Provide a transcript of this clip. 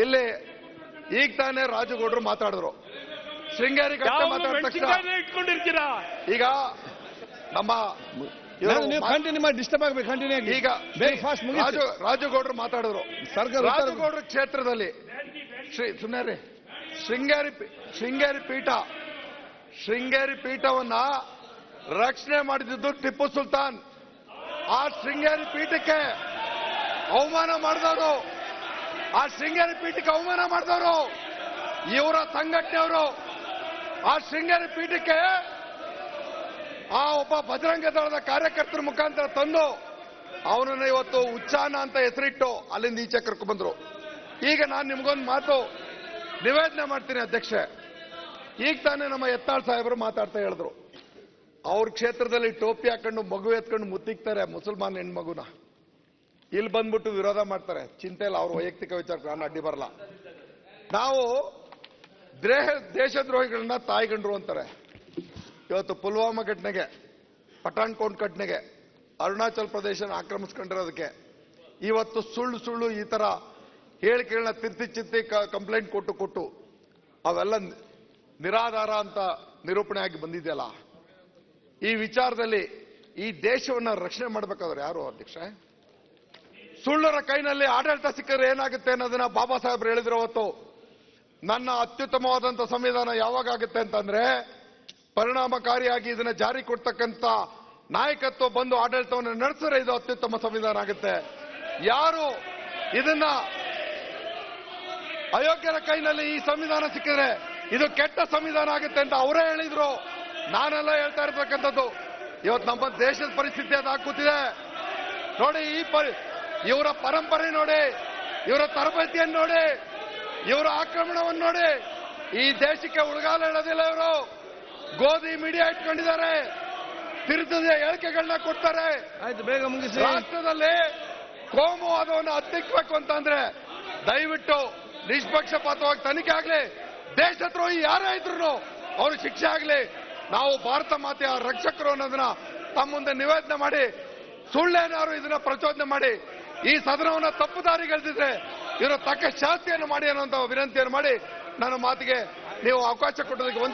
ಇಲ್ಲಿ ಈಗ ತಾನೇ ರಾಜುಗೌಡರು ಮಾತಾಡಿದ್ರು. ಶೃಂಗೇರಿ ಘಟ್ಟ ಮಾತಾಡಿದ ತಕ್ಷಣ ಇಟ್ಕೊಂಡಿರ್ತೀರಾ ಈಗ ನಮ್ಮ ಕಂಟಿನ್ಯೂ ಮಾಡಿ ಡಿಸ್ಟರ್ಬ್ ಆಗಬೇಕು. ಕಂಟಿನ್ಯೂ ಆಗಿ ಈಗ ಫಾಸ್ಟ್ ರಾಜುಗೌಡರು ಮಾತಾಡಿದ್ರು. ರಾಜುಗೌಡರ ಕ್ಷೇತ್ರದಲ್ಲಿ ಸುಮ್ಮನೆ ಶೃಂಗೇರಿ ಪೀಠವನ್ನ ರಕ್ಷಣೆ ಮಾಡಿದ್ದು ಟಿಪ್ಪು ಸುಲ್ತಾನ್. ಆ ಶೃಂಗೇರಿ ಪೀಠಕ್ಕೆ ಅವಮಾನ ಮಾಡಿದವರು, ಆ ಶೃಂಗೇರಿ ಪೀಠಕ್ಕೆ ಅವಮಾನ ಮಾಡಿದವರು ಇವರ ಸಂಘಟನೆಯವರು. ಆ ಶೃಂಗೇರಿ ಪೀಠಕ್ಕೆ ಆ ಒಬ್ಬ ಬಜರಂಗ ದಳದ ಕಾರ್ಯಕರ್ತರ ಮುಖಾಂತರ ತಂದು ಅವನನ್ನ ಇವತ್ತು ಉಚ್ಚಾನ ಅಂತ ಹೆಸರಿಟ್ಟು ಅಲ್ಲಿಂದ ಈಚೆ ಕರ್ಕೊಂಡು ಬಂದ್ರು. ಈಗ ನಾನು ನಿಮ್ಗೊಂದು ಮಾತು ನಿವೇದನೆ ಮಾಡ್ತೀನಿ ಅಧ್ಯಕ್ಷೆ. ಈಗ ತಾನೇ ನಮ್ಮ ಯತ್ನಾಳ್ ಸಾಹೇಬರು ಮಾತಾಡ್ತಾ ಹೇಳಿದ್ರು, ಅವ್ರ ಕ್ಷೇತ್ರದಲ್ಲಿ ಟೋಪಿ ಹಾಕೊಂಡು ಮಗು ಎತ್ಕೊಂಡು ಮುತ್ತಿಕ್ತಾರೆ ಮುಸಲ್ಮಾನ್ ಹೆಣ್ಮಗುನ, ಇಲ್ಲಿ ಬಂದ್ಬಿಟ್ಟು ವಿರೋಧ ಮಾಡ್ತಾರೆ. ಚಿಂತೆ ಇಲ್ಲ, ಅವ್ರ ವೈಯಕ್ತಿಕ ವಿಚಾರಕ್ಕೆ ನಾನು ಅಡ್ಡಿ ಬರಲ್ಲ. ನಾವು ದೇಶದ್ರೋಹಿಗಳನ್ನ ತಾಯಿಗಂಡ್ರು ಅಂತಾರೆ. ಇವತ್ತು ಪುಲ್ವಾಮಾ ಘಟನೆಗೆ, ಪಠಾಣ್ಕೋಟ್ ಘಟನೆಗೆ, ಅರುಣಾಚಲ್ ಪ್ರದೇಶನ ಆಕ್ರಮಿಸ್ಕೊಂಡಿರೋದಕ್ಕೆ ಇವತ್ತು ಸುಳ್ಳು ಈ ತರ ಹೇಳಿಕೆಗಳನ್ನ ತಿರ್ತಿ ಕಂಪ್ಲೇಂಟ್ ಕೊಟ್ಟು ಅವೆಲ್ಲ ನಿರಾಧಾರ ಅಂತ ನಿರೂಪಣೆ ಆಗಿ ಬಂದಿದೆಯಲ್ಲ. ಈ ವಿಚಾರದಲ್ಲಿ ಈ ದೇಶವನ್ನ ರಕ್ಷಣೆ ಮಾಡಬೇಕಾದ್ರೆ ಯಾರು ಅಧ್ಯಕ್ಷ? ಸುಳ್ಳರ ಕೈನಲ್ಲಿ ಆಡಳಿತ ಸಿಕ್ಕರೆ ಏನಾಗುತ್ತೆ ಅನ್ನೋದನ್ನ ಬಾಬಾ ಸಾಹೇಬ್ರು ಹೇಳಿದ್ರು ಅವತ್ತು. ನನ್ನ ಅತ್ಯುತ್ತಮವಾದಂತ ಸಂವಿಧಾನ ಯಾವಾಗ ಆಗುತ್ತೆ ಅಂತಂದ್ರೆ ಪರಿಣಾಮಕಾರಿಯಾಗಿ ಇದನ್ನ ಜಾರಿ ಕೊಡ್ತಕ್ಕಂಥ ನಾಯಕತ್ವ ಬಂದು ಆಡಳಿತವನ್ನು ನಡೆಸಿದ್ರೆ ಇದು ಅತ್ಯುತ್ತಮ ಸಂವಿಧಾನ ಆಗುತ್ತೆ. ಯಾರು ಇದನ್ನ ಅಯೋಗ್ಯರ ಕೈನಲ್ಲಿ ಈ ಸಂವಿಧಾನ ಸಿಕ್ಕಿದ್ರೆ ಇದು ಕೆಟ್ಟ ಸಂವಿಧಾನ ಆಗುತ್ತೆ ಅಂತ ಅವರೇ ಹೇಳಿದ್ರು. ನಾನೆಲ್ಲ ಹೇಳ್ತಾ ಇರ್ತಕ್ಕಂಥದ್ದು. ಇವತ್ತು ನಮ್ಮ ದೇಶದ ಪರಿಸ್ಥಿತಿ ಅದಾಗಿ ಕೂತಿದೆ ನೋಡಿ. ಇವರ ಪರಂಪರೆ ನೋಡಿ, ಇವರ ತರಬೇತಿಯನ್ನು ನೋಡಿ, ಇವರ ಆಕ್ರಮಣವನ್ನು ನೋಡಿ. ಈ ದೇಶಕ್ಕೆ ಉಳಗಾಲ ಹೇಳೋದಿಲ್ಲ ಇವರು. ಗೋಧಿ ಮೀಡಿಯಾ ಇಟ್ಕೊಂಡಿದ್ದಾರೆ, ತಿರುತದ ಹೇಳಿಕೆಗಳನ್ನ ಕೊಡ್ತಾರೆ. ಆಯ್ತು, ಬೇಗ ಮುಗಿಸಿ. ರಾಷ್ಟ್ರದಲ್ಲಿ ಕೋಮುವಾದವನ್ನು ಹತ್ತಿಕ್ಬೇಕು ಅಂತಂದ್ರೆ ದಯವಿಟ್ಟು ನಿಷ್ಪಕ್ಷಪಾತವಾಗಿ ತನಿಖೆ ಆಗಲಿ. ದೇಶದ್ರೋಹಿ ಯಾರೇ ಇದ್ರು ಅವರು ಶಿಕ್ಷೆ ಆಗಲಿ. ನಾವು ಭಾರತ ಮಾತೆಯ ರಕ್ಷಕರು ಅನ್ನೋದನ್ನ ತಮ್ಮ ಮುಂದೆ ನಿವೇದನೆ ಮಾಡಿ, ಸುಳ್ಳೇನಾದ್ರು ಇದನ್ನ ಪ್ರಚೋದನೆ ಮಾಡಿ ಈ ಸದನವನ್ನು ತಪ್ಪು ದಾರಿಗೆಳೆದಿದ್ರೆ ಇವರು ತಕ್ಕ ಶಾಸ್ತಿಯನ್ನು ಮಾಡಿ ಅನ್ನುವಂತ ವಿನಂತಿಯನ್ನು ಮಾಡಿ ನನ್ನ ಮಾತಿಗೆ ನೀವು ಅವಕಾಶ ಕೊಟ್ಟದಕ್ಕೆ